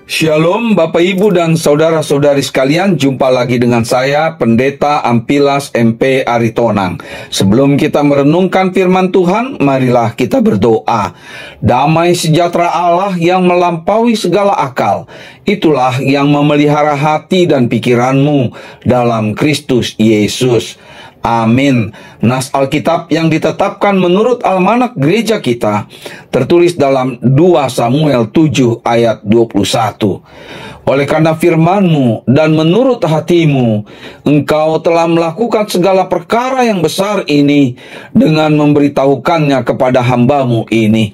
Shalom Bapak Ibu dan Saudara-saudari sekalian, jumpa lagi dengan saya Pendeta Ampilas MP Aritonang. Sebelum kita merenungkan firman Tuhan, marilah kita berdoa. Damai sejahtera Allah yang melampaui segala akal, itulah yang memelihara hati dan pikiranmu dalam Kristus Yesus. Amin. Nas Alkitab yang ditetapkan menurut almanak gereja kita tertulis dalam 2 Samuel 7 ayat 21. Oleh karena firman-Mu dan menurut hatimu, Engkau telah melakukan segala perkara yang besar ini dengan memberitahukannya kepada hamba-Mu ini.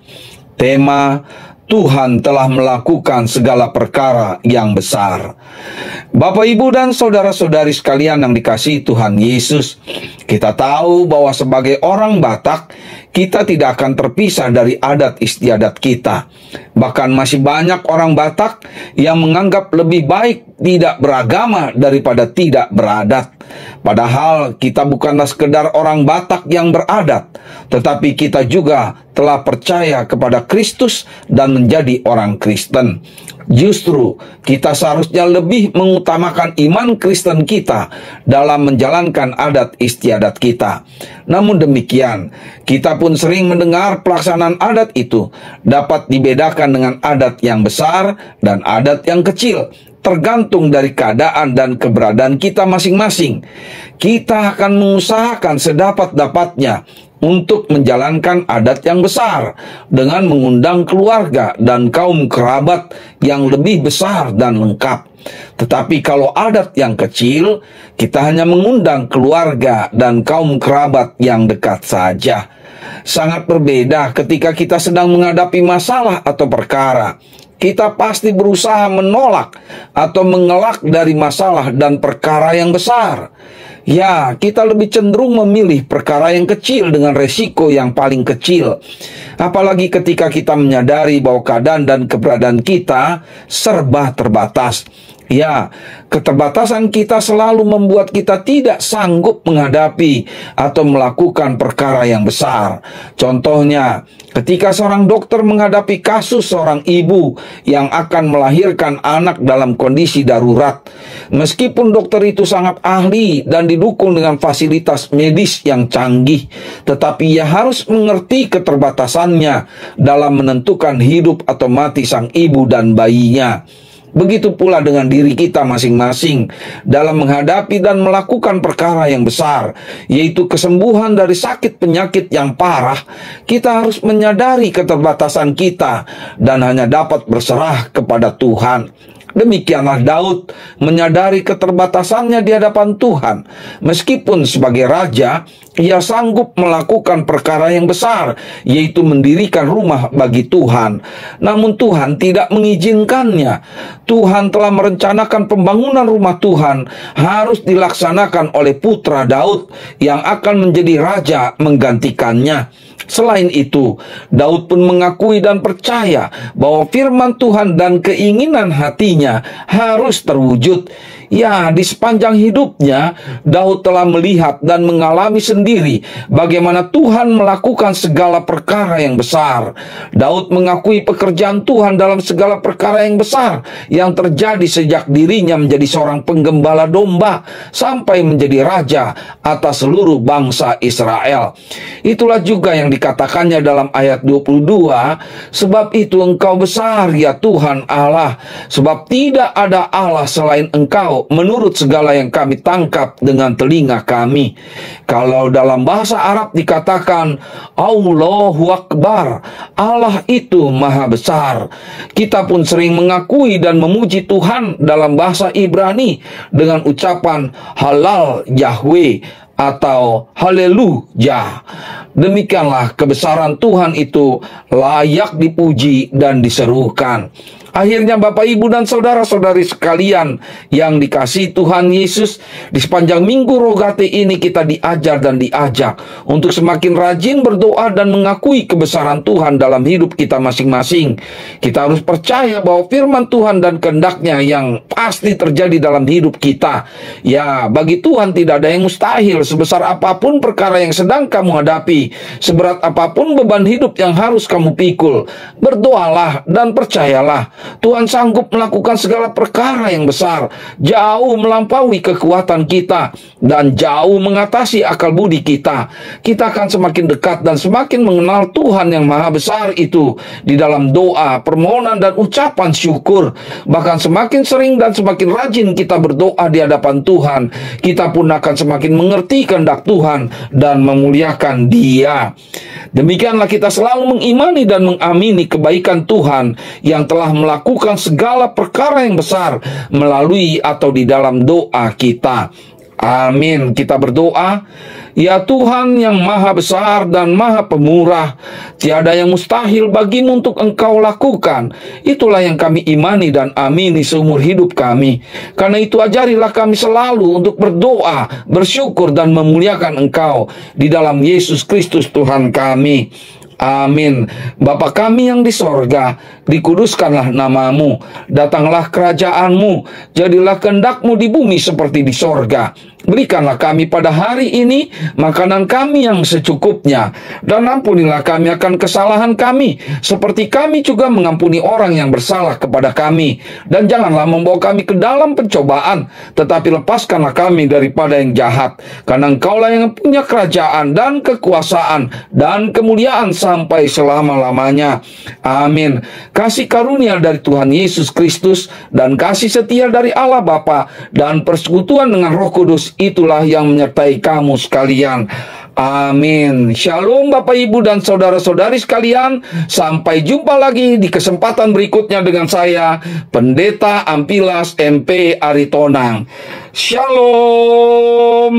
Tema: Tuhan telah melakukan segala perkara yang besar. Bapak, Ibu, dan saudara-saudari sekalian yang dikasihi Tuhan Yesus, kita tahu bahwa sebagai orang Batak, kita tidak akan terpisah dari adat istiadat kita. Bahkan masih banyak orang Batak yang menganggap lebih baik tidak beragama daripada tidak beradat. Padahal kita bukanlah sekedar orang Batak yang beradat, tetapi kita juga telah percaya kepada Kristus dan menjadi orang Kristen. Justru kita seharusnya lebih mengutamakan iman Kristen kita dalam menjalankan adat istiadat kita. Namun demikian, kita pun sering mendengar pelaksanaan adat itu dapat dibedakan dengan adat yang besar dan adat yang kecil, tergantung dari keadaan dan keberadaan kita masing-masing. Kita akan mengusahakan sedapat-dapatnya untuk menjalankan adat yang besar dengan mengundang keluarga dan kaum kerabat yang lebih besar dan lengkap. Tetapi kalau adat yang kecil, kita hanya mengundang keluarga dan kaum kerabat yang dekat saja. Sangat berbeda ketika kita sedang menghadapi masalah atau perkara. Kita pasti berusaha menolak atau mengelak dari masalah dan perkara yang besar. Ya, kita lebih cenderung memilih perkara yang kecil dengan resiko yang paling kecil. Apalagi ketika kita menyadari bahwa keadaan dan keberadaan kita serba terbatas. Ya, keterbatasan kita selalu membuat kita tidak sanggup menghadapi atau melakukan perkara yang besar. Contohnya, ketika seorang dokter menghadapi kasus seorang ibu yang akan melahirkan anak dalam kondisi darurat. Meskipun dokter itu sangat ahli dan didukung dengan fasilitas medis yang canggih, tetapi ia harus mengerti keterbatasannya dalam menentukan hidup atau mati sang ibu dan bayinya. Begitu pula dengan diri kita masing-masing dalam menghadapi dan melakukan perkara yang besar, yaitu kesembuhan dari sakit penyakit yang parah. Kita harus menyadari keterbatasan kita dan hanya dapat berserah kepada Tuhan. Demikianlah Daud menyadari keterbatasannya di hadapan Tuhan. Meskipun sebagai raja, ia sanggup melakukan perkara yang besar, yaitu mendirikan rumah bagi Tuhan. Namun Tuhan tidak mengizinkannya. Tuhan telah merencanakan pembangunan rumah Tuhan harus dilaksanakan oleh putra Daud yang akan menjadi raja menggantikannya. Selain itu, Daud pun mengakui dan percaya bahwa firman Tuhan dan keinginan hatinya harus terwujud. Ya, di sepanjang hidupnya, Daud telah melihat dan mengalami sendiri bagaimana Tuhan melakukan segala perkara yang besar. Daud mengakui pekerjaan Tuhan dalam segala perkara yang besar yang terjadi sejak dirinya menjadi seorang penggembala domba sampai menjadi raja atas seluruh bangsa Israel. Itulah juga yang dikatakannya dalam ayat 22, sebab itu Engkau besar ya Tuhan Allah, sebab tidak ada Allah selain Engkau, menurut segala yang kami tangkap dengan telinga kami. Kalau dalam bahasa Arab dikatakan Allahu Akbar, Allah itu maha besar. Kita pun sering mengakui dan memuji Tuhan dalam bahasa Ibrani dengan ucapan halal Yahweh atau haleluya. Demikianlah kebesaran Tuhan itu layak dipuji dan diserukan. Akhirnya Bapak, Ibu, dan saudara-saudari sekalian yang dikasihi Tuhan Yesus, di sepanjang minggu Rogate ini kita diajar dan diajak untuk semakin rajin berdoa dan mengakui kebesaran Tuhan dalam hidup kita masing-masing. Kita harus percaya bahwa firman Tuhan dan kehendak-Nya yang pasti terjadi dalam hidup kita. Ya, bagi Tuhan tidak ada yang mustahil. Sebesar apapun perkara yang sedang kamu hadapi, seberat apapun beban hidup yang harus kamu pikul, berdoalah dan percayalah Tuhan sanggup melakukan segala perkara yang besar, jauh melampaui kekuatan kita, dan jauh mengatasi akal budi kita. Kita akan semakin dekat dan semakin mengenal Tuhan yang maha besar itu di dalam doa, permohonan, dan ucapan syukur. Bahkan semakin sering dan semakin rajin kita berdoa di hadapan Tuhan, kita pun akan semakin mengerti kehendak Tuhan dan memuliakan Dia. Demikianlah kita selalu mengimani dan mengamini kebaikan Tuhan yang telah melakukan segala perkara yang besar melalui atau di dalam doa kita. Amin. Kita berdoa, ya Tuhan yang maha besar dan maha pemurah, tiada yang mustahil bagimu untuk Engkau lakukan. Itulah yang kami imani dan amini seumur hidup kami. Karena itu ajarilah kami selalu untuk berdoa, bersyukur, dan memuliakan Engkau di dalam Yesus Kristus Tuhan kami. Amin. Bapa kami yang di sorga, dikuduskanlah namamu, datanglah kerajaanmu, jadilah kehendak-Mu di bumi seperti di sorga. Berikanlah kami pada hari ini makanan kami yang secukupnya, dan ampunilah kami akan kesalahan kami, seperti kami juga mengampuni orang yang bersalah kepada kami. Dan janganlah membawa kami ke dalam pencobaan, tetapi lepaskanlah kami daripada yang jahat. Karena Engkaulah yang punya kerajaan dan kekuasaan dan kemuliaan sampai selama-lamanya. Amin. Kasih karunia dari Tuhan Yesus Kristus dan kasih setia dari Allah Bapa dan persekutuan dengan Roh Kudus, itulah yang menyertai kamu sekalian. Amin. Shalom Bapak Ibu dan saudara-saudari sekalian. Sampai jumpa lagi di kesempatan berikutnya dengan saya, Pendeta Ampilas MP Aritonang. Shalom.